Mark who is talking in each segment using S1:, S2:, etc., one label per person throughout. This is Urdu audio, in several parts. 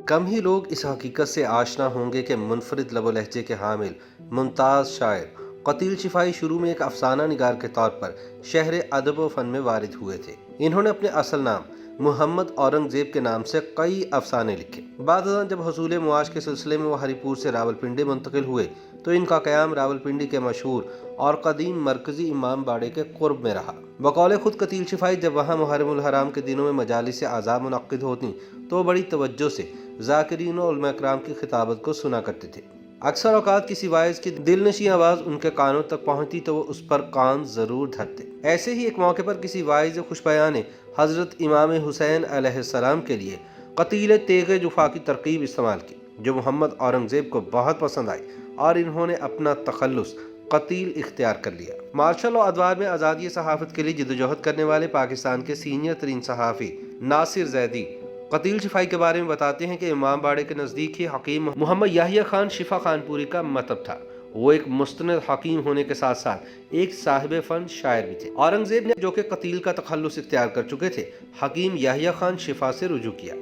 S1: کم ہی لوگ اس حقیقت سے آشنا ہوں گے کہ منفرد لب و لہجے کے حامل ممتاز شاعر قتیل شفائی شروع میں ایک افسانہ نگار کے طور پر شہر ادب و فن میں وارد ہوئے تھے۔ انہوں نے اپنے اصل نام محمد اورنگزیب کے نام سے کئی افسانے لکھے۔ بعد ازاں جب حصول معاش کے سلسلے میں وہ ہری پور سے راولپنڈی منتقل ہوئے تو ان کا قیام راولپنڈی کے مشہور اور قدیم مرکزی امام باڑے کے قرب میں رہا۔ بقول خود قتیل شفائی جب وہاں محرم الحرام کے دنوں میں مجالس اعزاء منعقد ہوتی تو بڑی توجہ سے ذاکرین و علماء کرام کی خطابت کو سنا کرتے تھے۔ اکثر اوقات کسی واعظ کی دلنشین آواز ان کے کانوں تک پہنچتی تو وہ اس پر کان ضرور دھرتے۔ ایسے ہی ایک موقع پر کسی واعظ خوش بیان نے حضرت امام حسین علیہ السلام کے لیے قتیل تیغ جفا کی ترکیب استعمال کی، جو محمد اورنگزیب کو بہت پسند آئی اور انہوں نے اپنا تخلص قتیل اختیار کر لیا۔ مارشل و ادوار میں آزادی صحافت کے لیے جدوجہد کرنے والے پاکستان کے سینئر ترین صحافی ناصر زیدی قتیل شفائی کے بارے میں بتاتے ہیں کہ امام باڑے کے نزدیک ہی حکیم محمد یحییٰ خان شفا خان پوری کا مطب تھا۔ وہ ایک مستند حکیم ہونے کے ساتھ ساتھ ایک صاحب فن شاعر بھی تھے۔ اورنگزیب نے جو کہ قتیل کا تخلص اختیار کر چکے تھے، حکیم یحییٰ خان شفا سے رجوع کیا۔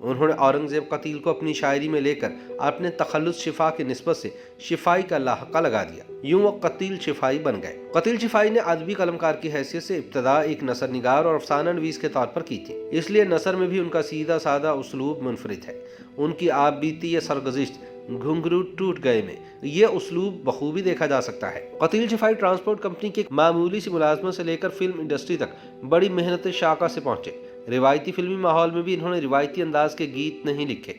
S1: انہوں نے اورنگزیب قتیل کو اپنی شاعری میں لے کر اپنے تخلص شفا کی نسبت سے شفائی کا لاحقہ لگا دیا، یوں وہ قتیل شفائی بن گئے۔ قتیل شفائی نے ادبی قلمکار کی حیثیت سے ابتدا ایک نثر نگار اور افسانہ نویس کے طور پر کی تھی، اس لیے نثر میں بھی ان کا سیدھا سادہ اسلوب منفرد ہے۔ ان کی آپ بیتی یا سرگزشت گھنگرو ٹوٹ گئے میں یہ اسلوب بخوبی دیکھا جا سکتا ہے۔ قتیل شفائی ٹرانسپورٹ کمپنی کی ایک معمولی سی ملازمت سے لے کر فلم انڈسٹری تک بڑی محنت شاقہ سے پہنچے۔ روایتی فلمی ماحول میں بھی انہوں نے روایتی انداز کے گیت نہیں لکھے۔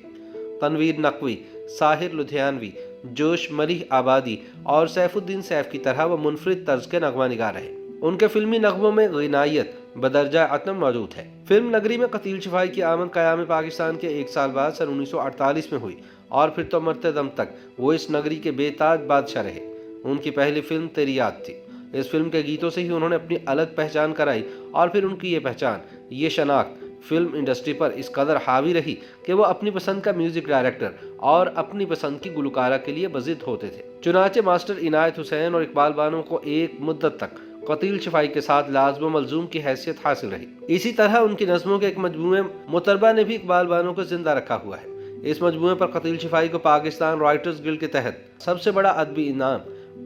S1: تنویر نقوی، ساحر لدھیانوی، جوش ملیح آبادی اور سیف الدین سیف کی طرح وہ منفرد طرز کے نغمہ نگار رہے۔ ان کے فلمی نغموں میں غنائیت بدرجہ اتم موجود ہے۔ فلم نگری میں قتیل شفائی کی آمد قیام پاکستان کے ایک سال بعد سن 1948 میں ہوئی اور پھر تو مرتے دم تک وہ اس نگری کے بے تاج بادشاہ رہے۔ ان کی پہلی فلم تیری یاد تھی۔ اس فلم کے گیتوں سے ہی انہوں نے اپنی الگ پہچان کرائی اور پھر ان کی یہ پہچان، یہ شناخت فلم انڈسٹری پر اس قدر حاوی رہی کہ وہ اپنی پسند کا میوزک ڈائریکٹر اور اپنی پسند کی گلوکارہ کے لیے بضد ہوتے تھے۔ چنانچہ ماسٹر عنایت حسین اور اقبال بانو کو ایک مدت تک قتیل شفائی کے ساتھ لازم و ملزوم کی حیثیت حاصل رہی۔ اسی طرح ان کی نظموں کے ایک مجموعے مطربہ نے بھی اقبال بانو کو زندہ رکھا ہوا ہے۔ اس مجموعے پر قتیل شفائی کو پاکستان رائٹرز گلڈ کے تحت سب سے بڑا ادبی انعام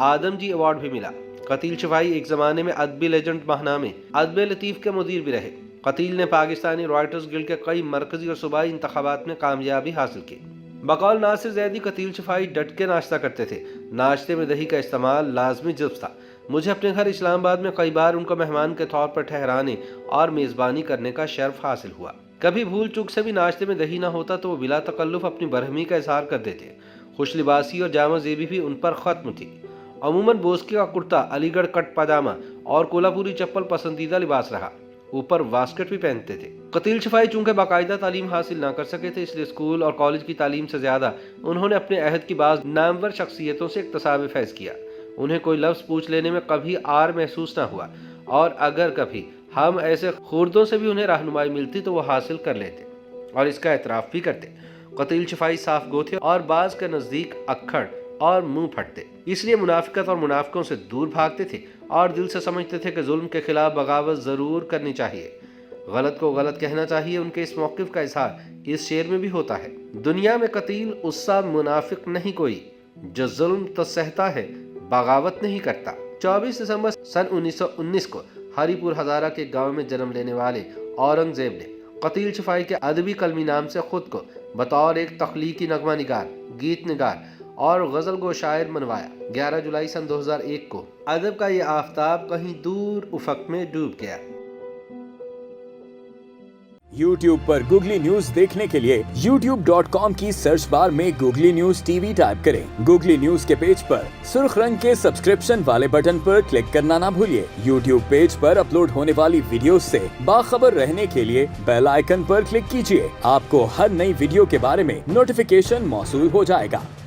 S1: آدم جی ایوارڈ بھی ملا۔ قتیل شفائی ایک زمانے میں ادبی لیجنڈ ماہنامے ادب لطیف کے مدیر بھی رہے۔ قتیل نے پاکستانی رائٹرز گلڈ کے کئی مرکزی اور صوبائی انتخابات میں کامیابی حاصل کی۔ بقول ناصر زیدی قتیل شفائی ڈٹ کے ناشتہ کرتے تھے۔ ناشتے میں دہی کا استعمال لازمی جزو تھا۔ مجھے اپنے گھر اسلام آباد میں کئی بار ان کو مہمان کے طور پر ٹھہرانے اور میزبانی کرنے کا شرف حاصل ہوا۔ کبھی بھول چوک سے بھی ناشتے میں دہی نہ ہوتا تو وہ بلا تکلف اپنی برہمی کا اظہار کر دیتے۔ خوش لباسی اور جامہ زیبی بھی ان پر ختم تھی۔ عموماً بوسکی کا کرتا، علی گڑھ کٹ پاجامہ اور کولہاپوری چپل پسندیدہ لباس رہا۔ اوپر واسکٹ بھی پہنتے تھے۔ قتیل شفائی چونکہ باقاعدہ تعلیم حاصل نہ کر سکے تھے، اس لیے اسکول اور کالج کی تعلیم سے زیادہ انہوں نے اپنے عہد کی بعض نامور شخصیتوں سے اکتساب فیض کیا۔ انہیں کوئی لفظ پوچھ لینے میں کبھی عار محسوس نہ ہوا، اور اگر کبھی ہم ایسے خوردوں سے بھی انہیں رہنمائی ملتی تو وہ حاصل کر لیتے اور اس کا اعتراف بھی کرتے۔ قتیل شفائی صاف گو تھے اور بعض کے نزدیک اکھڑ اور منہ پھٹتے، اس لیے منافقت اور منافقوں سے دور بھاگتے تھے اور دل سے سمجھتے تھے کہ ظلم کے خلاف بغاوت ضرور کرنی چاہیے، غلط کو غلط کہنا چاہیے۔ ان کے اس موقف کا اظہار اس شعر میں بھی ہوتا ہے: دنیا میں قتیل اس سا منافق نہیں کوئی، جو ظلم تو سہتا ہے بغاوت نہیں کرتا۔ 24 دسمبر سن 1919 کو ہری پور ہزارہ کے گاؤں میں جنم لینے والے اورنگزیب نے قتیل شفائی کے ادبی کلمی نام سے خود کو بطور ایک تخلیقی نغمہ نگار، گیت نگار اور غزل گو شاعر منوایا۔ 11 جولائی سن 2001 کو ادب کا یہ آفتاب کہیں دور افق میں ڈوب گیا۔
S2: YouTube پر گوگلی نیوز دیکھنے کے لیے youtube.com کی سرچ بار میں googly news T V type کریں۔ گوگلی نیوز کے پیج پر سرخ رنگ کے سبسکرپشن والے بٹن پر کلک کرنا نہ بھولیے۔ YouTube پیج پر اپلوڈ ہونے والی ویڈیوز سے باخبر رہنے کے لیے بیل آئیکن پر کلک کیجیے۔ آپ کو ہر نئی ویڈیو کے بارے میں نوٹیفیکیشن موصول ہو جائے گا۔